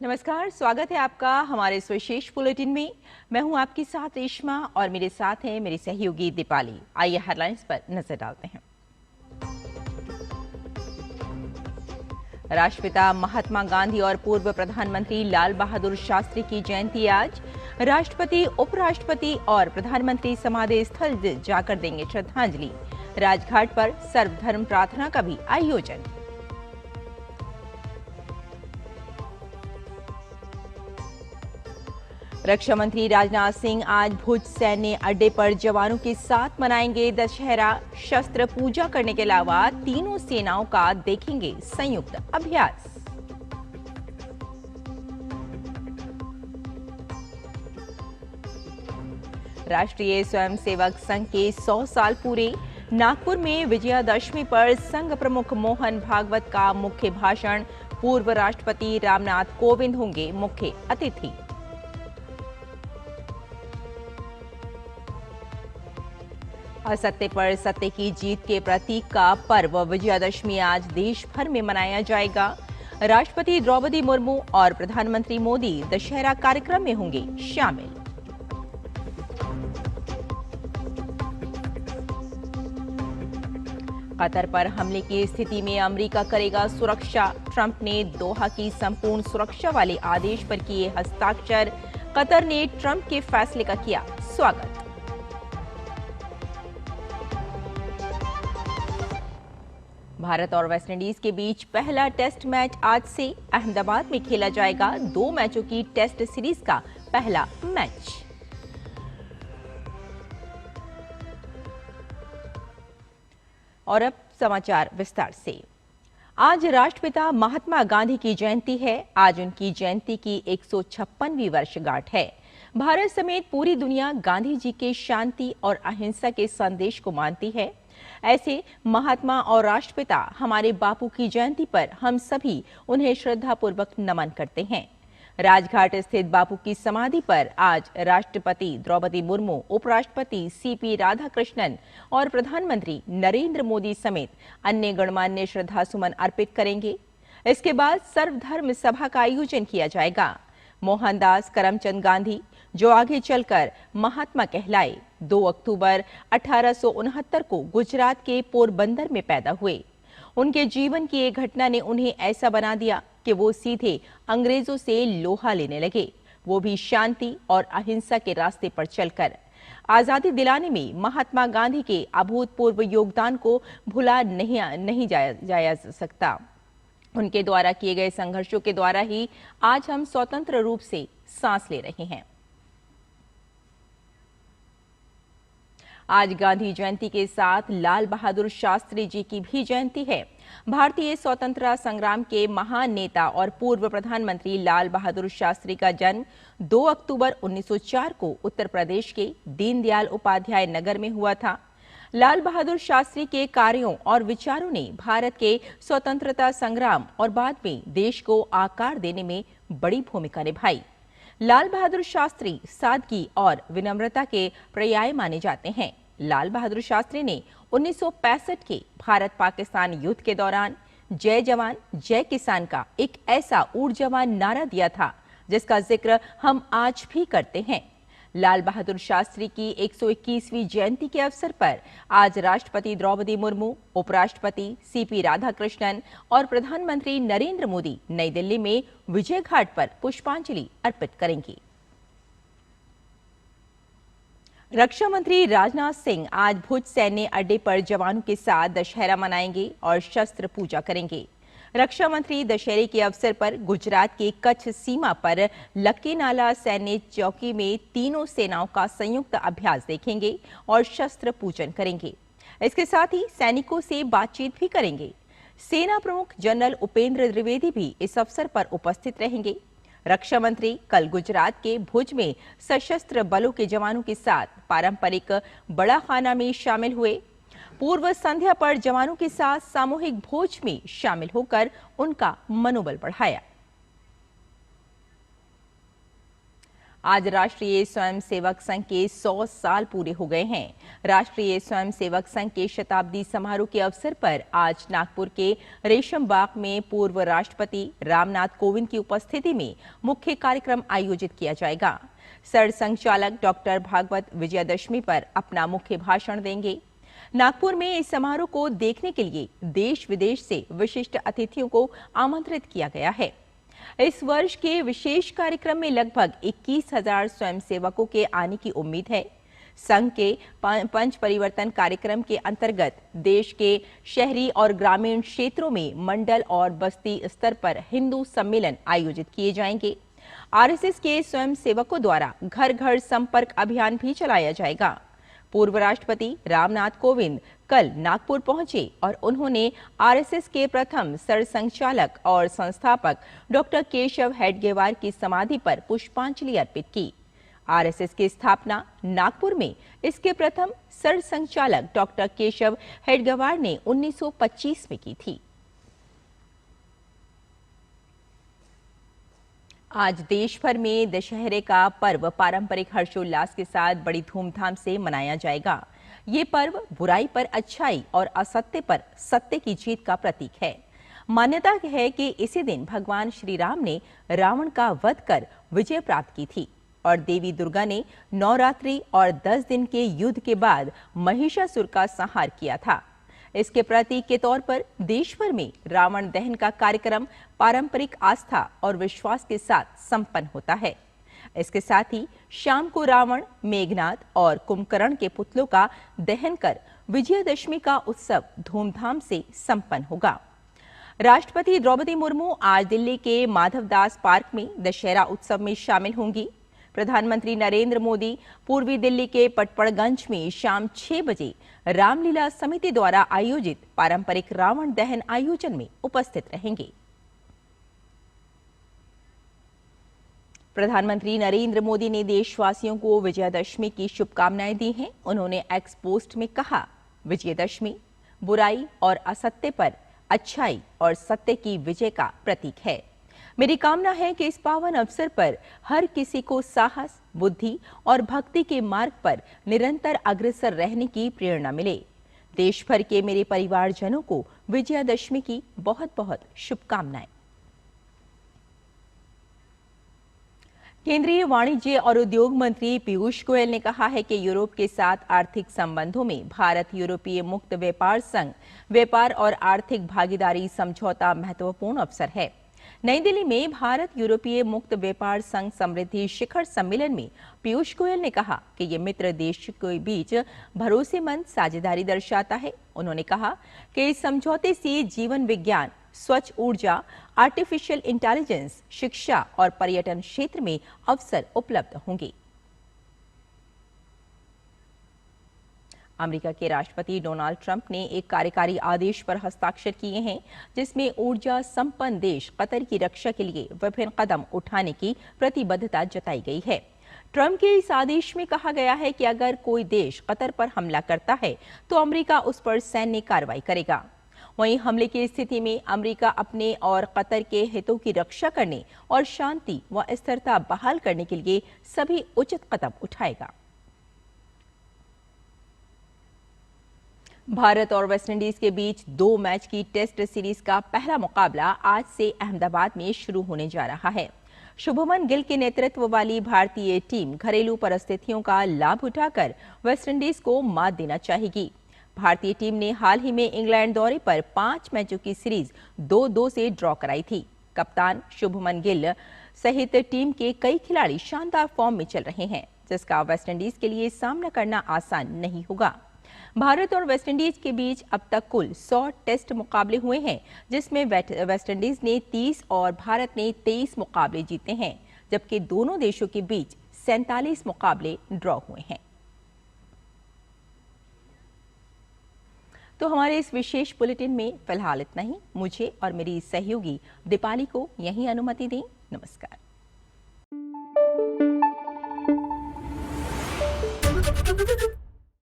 नमस्कार, स्वागत है आपका हमारे इस विशेष बुलेटिन में। मैं हूं आपके साथ रेशमा और मेरे साथ हैं मेरी सहयोगी दीपाली। आइए हेडलाइंस पर नजर डालते हैं। राष्ट्रपिता महात्मा गांधी और पूर्व प्रधानमंत्री लाल बहादुर शास्त्री की जयंती आज। राष्ट्रपति, उपराष्ट्रपति और प्रधानमंत्री समाधि स्थल जाकर देंगे श्रद्धांजलि। राजघाट पर सर्वधर्म प्रार्थना का भी आयोजन। रक्षा मंत्री राजनाथ सिंह आज भुज सैन्य अड्डे पर जवानों के साथ मनाएंगे दशहरा। शस्त्र पूजा करने के अलावा तीनों सेनाओं का देखेंगे संयुक्त अभ्यास। राष्ट्रीय स्वयंसेवक संघ के 100 साल पूरे। नागपुर में विजयादशमी पर संघ प्रमुख मोहन भागवत का मुख्य भाषण। पूर्व राष्ट्रपति रामनाथ कोविंद होंगे मुख्य अतिथि। असत्य पर सत्य की जीत के प्रतीक का पर्व विजयादशमी आज देश भर में मनाया जाएगा। राष्ट्रपति द्रौपदी मुर्मू और प्रधानमंत्री मोदी दशहरा कार्यक्रम में होंगे शामिल। कतर पर हमले की स्थिति में अमेरिका करेगा सुरक्षा। ट्रंप ने दोहा की संपूर्ण सुरक्षा वाले आदेश पर किए हस्ताक्षर। कतर ने ट्रंप के फैसले का किया स्वागत। भारत और वेस्टइंडीज के बीच पहला टेस्ट मैच आज से अहमदाबाद में खेला जाएगा। 2 मैचों की टेस्ट सीरीज का पहला मैच। और अब समाचार विस्तार से। आज राष्ट्रपिता महात्मा गांधी की जयंती है। आज उनकी जयंती की 156वीं वर्षगांठ है। भारत समेत पूरी दुनिया गांधी जी के शांति और अहिंसा के संदेश को मानती है। ऐसे महात्मा और राष्ट्रपिता हमारे बापू की जयंती पर हम सभी उन्हें श्रद्धापूर्वक नमन करते हैं। राजघाट स्थित बापू की समाधि पर आज राष्ट्रपति द्रौपदी मुर्मू, उपराष्ट्रपति सीपी राधाकृष्णन और प्रधानमंत्री नरेंद्र मोदी समेत अन्य गणमान्य श्रद्धासुमन अर्पित करेंगे। इसके बाद सर्वधर्म सभा का आयोजन किया जाएगा। मोहनदास करमचंद गांधी, जो आगे चलकर महात्मा कहलाए, 2 अक्टूबर 1869 को गुजरात के पोरबंदर में पैदा हुए। उनके जीवन की एक घटना ने उन्हें ऐसा बना दिया कि वो सीधे अंग्रेजों से लोहा लेने लगे, वो भी शांति और अहिंसा के रास्ते पर चलकर। आजादी दिलाने में महात्मा गांधी के अभूतपूर्व योगदान को भुला नहीं जाया जा सकता। उनके द्वारा किए गए संघर्षों के द्वारा ही आज हम स्वतंत्र रूप से सांस ले रहे हैं। आज गांधी जयंती के साथ लाल बहादुर शास्त्री जी की भी जयंती है। भारतीय स्वतंत्रता संग्राम के महान नेता और पूर्व प्रधानमंत्री लाल बहादुर शास्त्री का जन्म 2 अक्टूबर 1904 को उत्तर प्रदेश के दीनदयाल उपाध्याय नगर में हुआ था। लाल बहादुर शास्त्री के कार्यों और विचारों ने भारत के स्वतंत्रता संग्राम और बाद में देश को आकार देने में बड़ी भूमिका निभाई। लाल बहादुर शास्त्री सादगी और विनम्रता के पर्याय माने जाते हैं। लाल बहादुर शास्त्री ने 1965 के भारत पाकिस्तान युद्ध के दौरान जय जवान जय किसान का एक ऐसा ऊर्जावान नारा दिया था जिसका जिक्र हम आज भी करते हैं। लाल बहादुर शास्त्री की 121वीं जयंती के अवसर पर आज राष्ट्रपति द्रौपदी मुर्मू, उपराष्ट्रपति सीपी राधाकृष्णन और प्रधानमंत्री नरेंद्र मोदी नई दिल्ली में विजय घाट पर पुष्पांजलि अर्पित करेंगे। रक्षा मंत्री राजनाथ सिंह आज भुज सैन्य अड्डे पर जवानों के साथ दशहरा मनाएंगे और शस्त्र पूजा करेंगे। रक्षा मंत्री दशहरे के अवसर पर गुजरात के कच्छ सीमा पर लक्कीनाला सैन्य चौकी में तीनों सेनाओं का संयुक्त अभ्यास देखेंगे और शस्त्र पूजन करेंगे। इसके साथ ही सैनिकों से बातचीत भी करेंगे। सेना प्रमुख जनरल उपेंद्र द्विवेदी भी इस अवसर पर उपस्थित रहेंगे। रक्षा मंत्री कल गुजरात के भुज में सशस्त्र बलों के जवानों के साथ पारंपरिक बड़ा खाना में शामिल हुए। पूर्व संध्या पर जवानों के साथ सामूहिक भोज में शामिल होकर उनका मनोबल बढ़ाया। आज राष्ट्रीय स्वयंसेवक संघ के 100 साल पूरे हो गए हैं। राष्ट्रीय स्वयंसेवक संघ के शताब्दी समारोह के अवसर पर आज नागपुर के रेशम बाग में पूर्व राष्ट्रपति रामनाथ कोविंद की उपस्थिति में मुख्य कार्यक्रम आयोजित किया जाएगा। सरसंघचालक डॉक्टर भागवत विजयदशमी पर अपना मुख्य भाषण देंगे। नागपुर में इस समारोह को देखने के लिए देश विदेश से विशिष्ट अतिथियों को आमंत्रित किया गया है। इस वर्ष के विशेष कार्यक्रम में लगभग 21,000 स्वयंसेवकों के आने की उम्मीद है। संघ के पंच परिवर्तन कार्यक्रम के अंतर्गत देश के शहरी और ग्रामीण क्षेत्रों में मंडल और बस्ती स्तर पर हिंदू सम्मेलन आयोजित किए जाएंगे। आरएसएस के स्वयंसेवकों द्वारा घर घर संपर्क अभियान भी चलाया जाएगा। पूर्व राष्ट्रपति रामनाथ कोविंद कल नागपुर पहुंचे और उन्होंने आरएसएस के प्रथम सरसंघचालक और संस्थापक डॉक्टर केशव हेडगेवार की समाधि पर पुष्पांजलि अर्पित की। आरएसएस की स्थापना नागपुर में इसके प्रथम सरसंघचालक डॉक्टर केशव हेडगेवार ने 1925 में की थी। आज देश भर में दशहरे का पर्व पारंपरिक हर्षोल्लास के साथ बड़ी धूमधाम से मनाया जाएगा। ये पर्व बुराई पर अच्छाई और असत्य पर सत्य की जीत का प्रतीक है। मान्यता है कि इसी दिन भगवान श्री राम ने रावण का वध कर विजय प्राप्त की थी और देवी दुर्गा ने नवरात्रि और 10 दिन के युद्ध के बाद महिषासुर का संहार किया था। इसके प्रतीक के तौर पर देश भर में रावण दहन का कार्यक्रम पारंपरिक आस्था और विश्वास के साथ संपन्न होता है। इसके साथ ही शाम को रावण, मेघनाद और कुंभकर्ण के पुतलों का दहन कर विजयदशमी का उत्सव धूमधाम से संपन्न होगा। राष्ट्रपति द्रौपदी मुर्मू आज दिल्ली के माधवदास पार्क में दशहरा उत्सव में शामिल होंगी। प्रधानमंत्री नरेंद्र मोदी पूर्वी दिल्ली के पटपड़गंज में शाम 6 बजे रामलीला समिति द्वारा आयोजित पारंपरिक रावण दहन आयोजन में उपस्थित रहेंगे। प्रधानमंत्री नरेंद्र मोदी ने देशवासियों को विजयदशमी की शुभकामनाएं दी हैं। उन्होंने एक्स पोस्ट में कहा, विजयदशमी बुराई और असत्य पर अच्छाई और सत्य की विजय का प्रतीक है। मेरी कामना है कि इस पावन अवसर पर हर किसी को साहस, बुद्धि और भक्ति के मार्ग पर निरंतर अग्रसर रहने की प्रेरणा मिले। देश भर के मेरे परिवारजनों को विजयादशमी की बहुत बहुत शुभकामनाएं। केंद्रीय वाणिज्य और उद्योग मंत्री पीयूष गोयल ने कहा है कि यूरोप के साथ आर्थिक संबंधों में भारत यूरोपीय मुक्त व्यापार संघ व्यापार और आर्थिक भागीदारी समझौता महत्वपूर्ण अवसर है। नई दिल्ली में भारत यूरोपीय मुक्त व्यापार संघ समृद्धि शिखर सम्मेलन में पीयूष गोयल ने कहा कि ये मित्र देश के बीच भरोसेमंद साझेदारी दर्शाता है। उन्होंने कहा कि इस समझौते से जीवन विज्ञान, स्वच्छ ऊर्जा, आर्टिफिशियल इंटेलिजेंस, शिक्षा और पर्यटन क्षेत्र में अवसर उपलब्ध होंगे। अमेरिका के राष्ट्रपति डोनाल्ड ट्रंप ने एक कार्यकारी आदेश पर हस्ताक्षर किए हैं, जिसमें ऊर्जा संपन्न देश कतर की रक्षा के लिए विभिन्न कदम उठाने की प्रतिबद्धता जताई गई है। ट्रंप के इस आदेश में कहा गया है कि अगर कोई देश कतर पर हमला करता है तो अमेरिका उस पर सैन्य कार्रवाई करेगा। वहीं हमले की स्थिति में अमेरिका अपने और कतर के हितों की रक्षा करने और शांति व स्थिरता बहाल करने के लिए सभी उचित कदम उठाएगा। भारत और वेस्टइंडीज के बीच 2 मैच की टेस्ट सीरीज का पहला मुकाबला आज से अहमदाबाद में शुरू होने जा रहा है। शुभमन गिल के नेतृत्व वाली भारतीय टीम घरेलू परिस्थितियों का लाभ उठाकर वेस्टइंडीज को मात देना चाहेगी। भारतीय टीम ने हाल ही में इंग्लैंड दौरे पर 5 मैचों की सीरीज 2-2 से ड्रॉ कराई थी। कप्तान शुभमन गिल सहित टीम के कई खिलाड़ी शानदार फॉर्म में चल रहे हैं, जिसका वेस्टइंडीज के लिए सामना करना आसान नहीं होगा। भारत और वेस्टइंडीज के बीच अब तक कुल 100 टेस्ट मुकाबले हुए हैं, जिसमें वेस्टइंडीज ने 30 और भारत ने 23 मुकाबले जीते हैं, जबकि दोनों देशों के बीच 47 मुकाबले ड्रॉ हुए हैं। तो हमारे इस विशेष बुलेटिन में फिलहाल इतना ही। मुझे और मेरी सहयोगी दीपाली को यहीं अनुमति दें। नमस्कार।